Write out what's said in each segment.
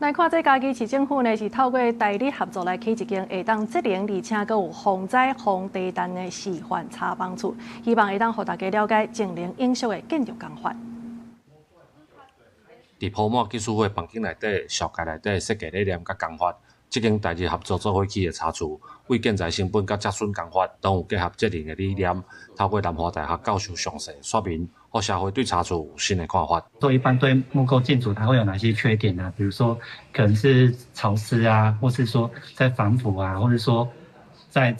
来看这家己市政府呢，是透过代理合作来起一间会当节能而且阁有防灾防地震的示范查房厝，希望会当互大家了解节能影响的建筑工法。伫泡沫技术会房间内底、小界内底设计理念甲工法，这间代理合作做伙起的查厝，为建材成本甲节损工法，都有结合节能的理念，透过南华大学教授详细说明，互社会对查厝有新的看法。说一般对木构建筑它会有哪些缺点呢？比如说可能是潮湿啊，或是说在防腐啊，或者说在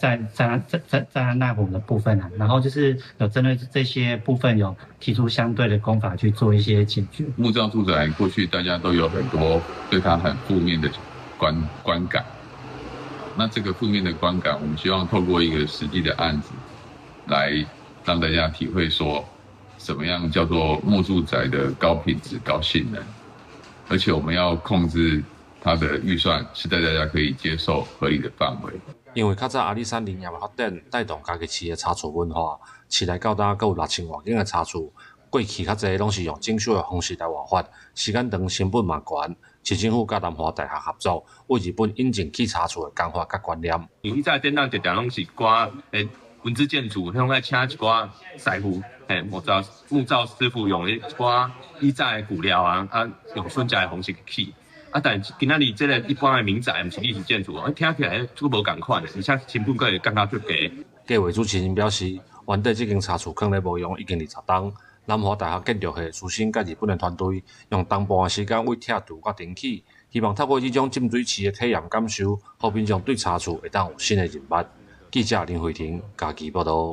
耐火的部分啊，然后就是有针对这些部分有提出相对的工法去做一些解决。木造住宅过去大家都有很多对它很负面的观感，那这个负面的观感，我们希望透过一个实际的案子来让大家体会说，什么样叫做木住宅的高品质、高性能，而且我们要控制它的预算是在大家可以接受、合理的范围。因为较早阿里山林业的发展带动家己市的查厝文化，市内到呾阁有6000多间的查厝，过去较侪拢是用整修的方式来活法，时间长，成本嘛悬。市政府甲南华大学合作，为日本引进起查厝的工法甲观念。以前电当一定拢是寡文字建筑，向来请一寡师傅，木造师傅用一寡以前的骨料啊，用顺家的方式起。但今仔日这个一般的民宅，毋是历史建筑，听起来都无共款的，而且成本阁会更加足低。计划主持人表示，原地这间查厝坑咧无用已经20栋。南华大学建筑系苏生甲日本的团队，用同步的时间为拆除甲重启，希望透过这种浸水池的体验感受，互民众对查厝会当有新的认捌。记者林慧婷，家己报道。